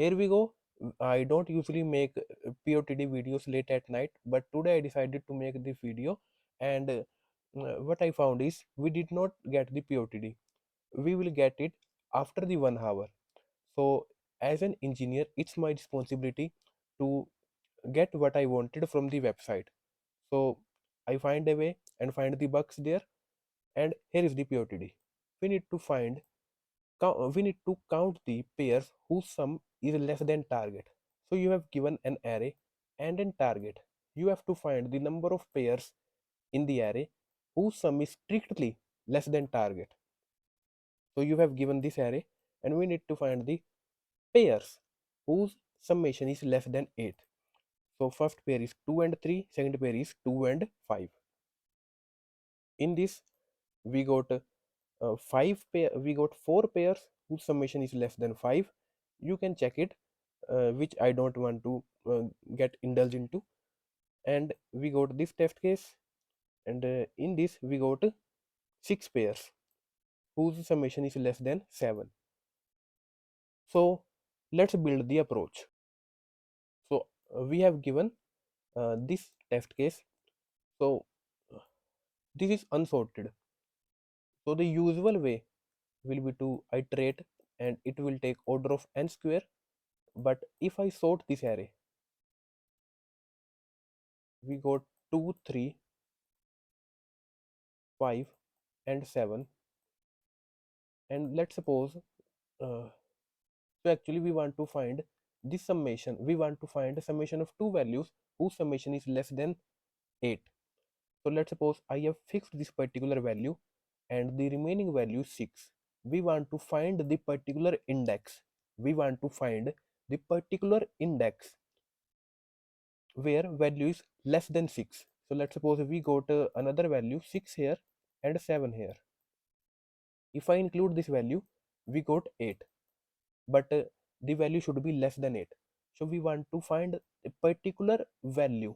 Here we go. I don't usually make POTD videos late at night, but today I decided to make this video. And what I found is we did not get the POTD. We will get it after the 1 hour. So, as an engineer, it's my responsibility to get what I wanted from the website. So, I find a way and find the bugs there. And here is the POTD. We need to find we need to count the pairs whose sum is less than target. So you have given an array and a target. You have to find the number of pairs in the array whose sum is strictly less than target. So you have given this array and we need to find the pairs whose summation is less than 8. So first pair is 2 and 3, second pair is 2 and 5. In this we got 4 pairs whose summation is less than 5. You can check it, which I don't want to get indulged into. And we got this test case, and in this we got 6 pairs whose summation is less than 7. So let's build the approach. So we have given this test case. So this is unsorted. So the usual way will be to iterate, and it will take order of n square. But if I sort this array, we got 2, 3, 5 and 7. And let's suppose so actually we want to find this summation. We want to find a summation of two values whose summation is less than 8. So let's suppose I have fixed this particular value and the remaining value is 6. We want to find the particular index. We want to find the particular index where value is less than 6. So let's suppose we got another value 6 here and 7 here. If I include this value, we got 8, but the value should be less than 8. So we want to find a particular value,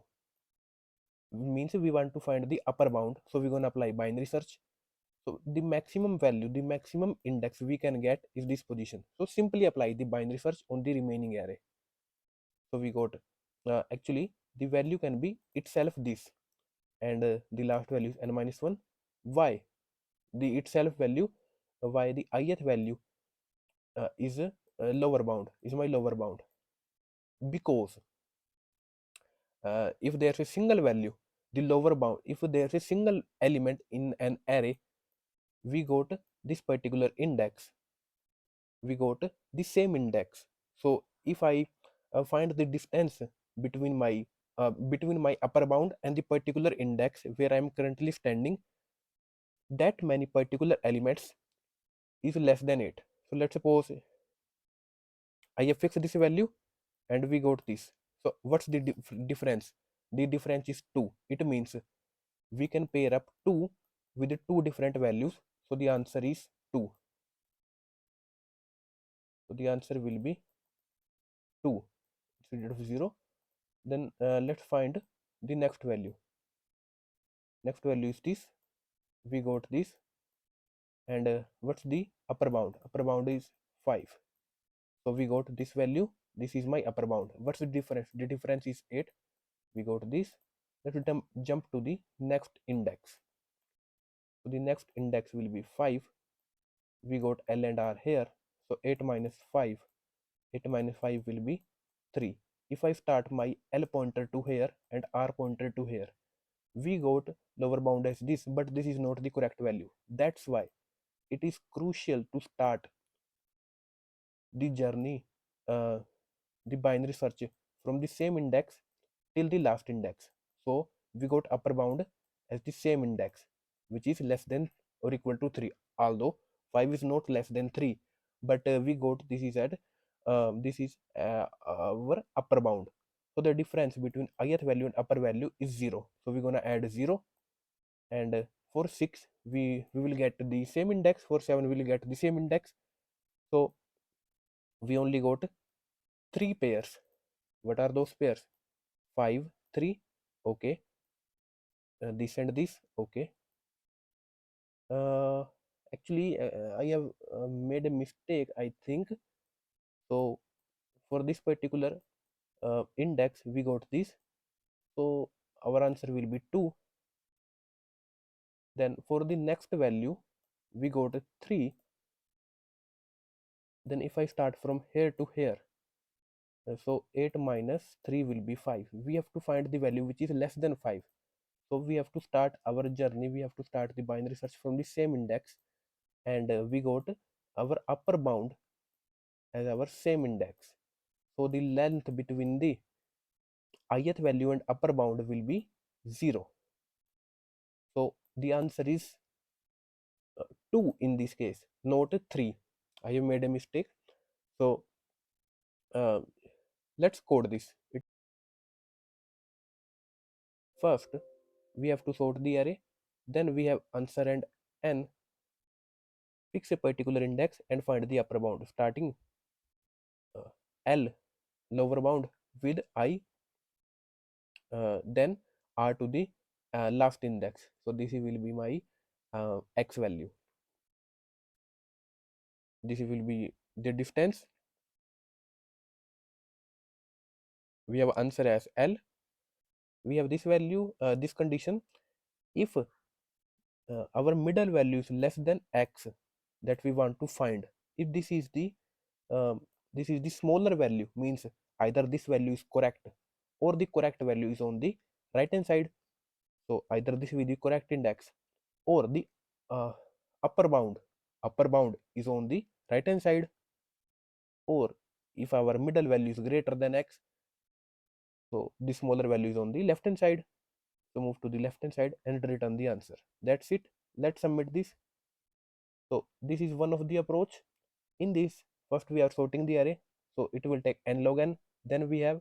means we want to find the upper bound. So we're going to apply binary search. So the maximum value, the maximum index we can get is this position. So simply apply the binary search on the remaining array. So we got actually the value can be itself this, and the last value is n minus 1. Why? The itself value, why the ith value is a lower bound, is my lower bound, because if there's a single value, the lower bound, if there's a single element in an array, we got this particular index, we got the same index. So if I find the distance between my upper bound and the particular index where I am currently standing, that many particular elements is less than 8. So let's suppose I have fixed this value and we got this. So what's the difference? The difference is 2. It means we can pair up 2 with the two different values. So the answer is 2. So the answer will be 2 instead of 0. Then let's find the next value. Next value is this. We got this. And what's the upper bound? Upper bound is 5. So we got this value. This is my upper bound. What's the difference? The difference is 8. We got this. Let's jump to the next index. So the next index will be 5. We got L and R here. So 8 minus 5. 8 minus 5 will be 3. If I start my L pointer to here and R pointer to here, we got lower bound as this, but this is not the correct value. That's why it is crucial to start the journey, uh, the binary search from the same index till the last index. So we got upper bound as the same index, which is less than or equal to 3. Although 5 is not less than 3, but we got this is at this is our upper bound. So the difference between ith value and upper value is 0. So we're gonna add 0, and for 6 we will get the same index. For 7 we will get the same index. So we only got 3 pairs. What are those pairs? 5, 3. Okay. This and this. Okay. uh, Actually I have made a mistake, I think. So for this particular index we got this, so our answer will be 2. Then for the next value we got 3. Then if I start from here to here, so 8 minus 3 will be 5. We have to find the value which is less than 5. So we have to start our journey, we have to start the binary search from the same index, and we got our upper bound as our same index. So the length between the ith value and upper bound will be 0. So the answer is 2 in this case, not 3. I have made a mistake. So uh, let's code this. First we have to sort the array, then we have answer and n, fix a particular index and find the upper bound starting L lower bound with I, then R to the last index. So this will be my x value. This will be the distance. We have answer as L. We have this value, this condition. If our middle value is less than x that we want to find, if um, this is the smaller value, means either this value is correct or the correct value is on the right hand side. So either this will be the correct index or the uh, upper bound is on the right hand side, or if our middle value is greater than x, so the smaller value is on the left hand side. So move to the left hand side and return the answer. That's it. Let's submit this. So this is one of the approach. In this, first we are sorting the array, so it will take n log n. Then we have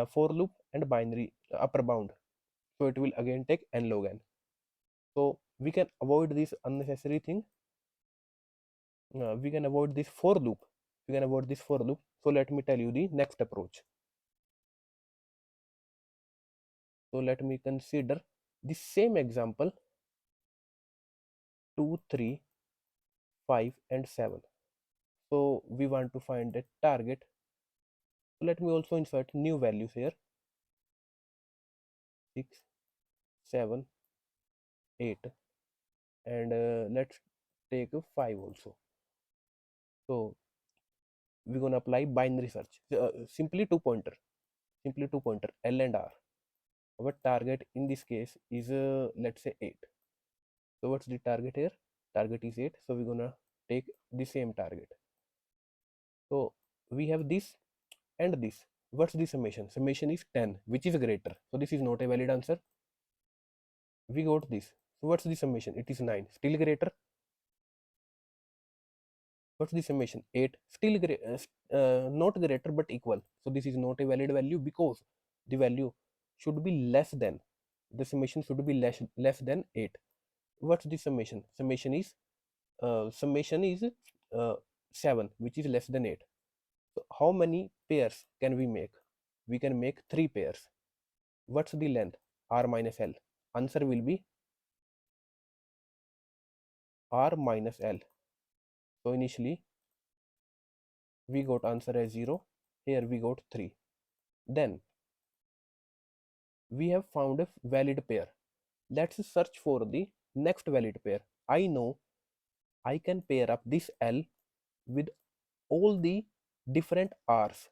for loop and binary upper bound, so it will again take n log n. So we can avoid this unnecessary thing. We can avoid this for loop. We can avoid this for loop. So let me tell you the next approach. So let me consider the same example 2, 3, 5 and 7. So we want to find a target. So let me also insert new values here, 6, 7, 8, and let's take a 5 also. So we're gonna apply binary search, simply two pointer L and R. Our target in this case is let's say 8. So what's the target here? Target is 8, so we're gonna take the same target. So we have this and this. What's the summation? Summation is 10, which is greater, so this is not a valid answer. We got this. So what's the summation? It is 9, still greater. What's the summation? 8, still not greater but equal, so this is not a valid value because the value should be less than, the summation should be less than 8. What's the summation? Summation is 7, which is less than 8. So how many pairs can we make? We can make 3 pairs. What's the length? R minus L. Answer will be R minus L. So initially we got answer as 0. Here we got 3. Then we have found a valid pair. Let's search for the next valid pair. I know I can pair up this L with all the different R's,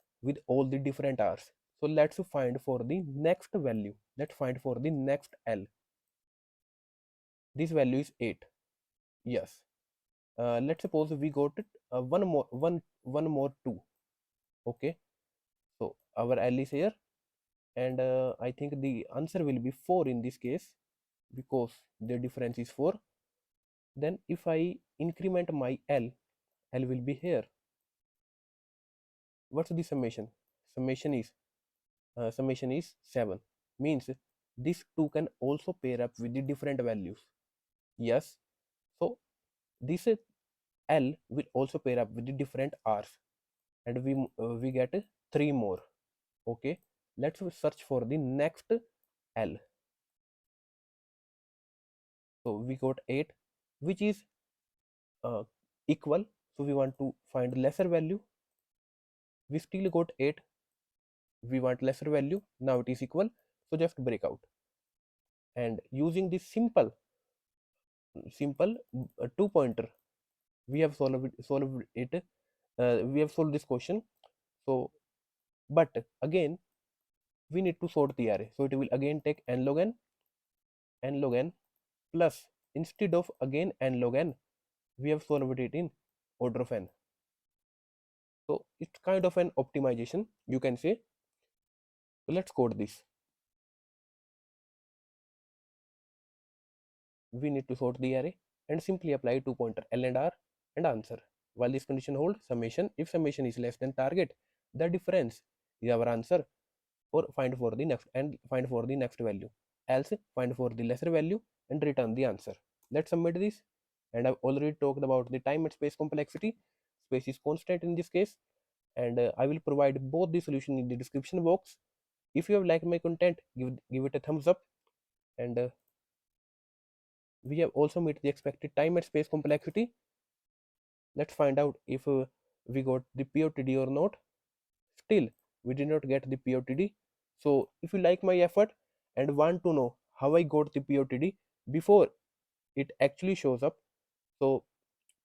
So let's find for the next value. Let's find for the next L. This value is 8. Yes. Let's suppose we got it one more 2. Okay. So our L is here, and I think the answer will be 4 in this case because the difference is 4. Then if I increment my L will be here. What's the summation? Summation is 7, means this 2 can also pair up with the different values. Yes. So this L will also pair up with the different R's, and we get 3 more. Okay, let's search for the next L. So we got 8, which is equal, so we want to find lesser value. we still got 8, we want lesser value, now it is equal, so just break out. And using this simple two pointer, we have solved it, we have solved this question. So but again we need to sort the array, so it will again take n log n plus, instead of again n log n, we have solved it in order of n. So it's kind of an optimization, you can say. So let's code this. We need to sort the array and simply apply two pointer l and r and answer. While this condition holds, summation, if summation is less than target, the difference is our answer, or find for the next value, else find for the lesser value and return the answer. Let's submit this. And I've already talked about the time and space complexity. Space is constant in this case, and I will provide both the solution in the description box. If you have liked my content, give it a thumbs up. And we have also met the expected time and space complexity. Let's find out if we got the POTD or not. Still we did not get the POTD. So if you like my effort and want to know how I got the POTD before it actually shows up, so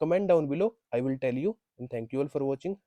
comment down below, I will tell you. And thank you all for watching.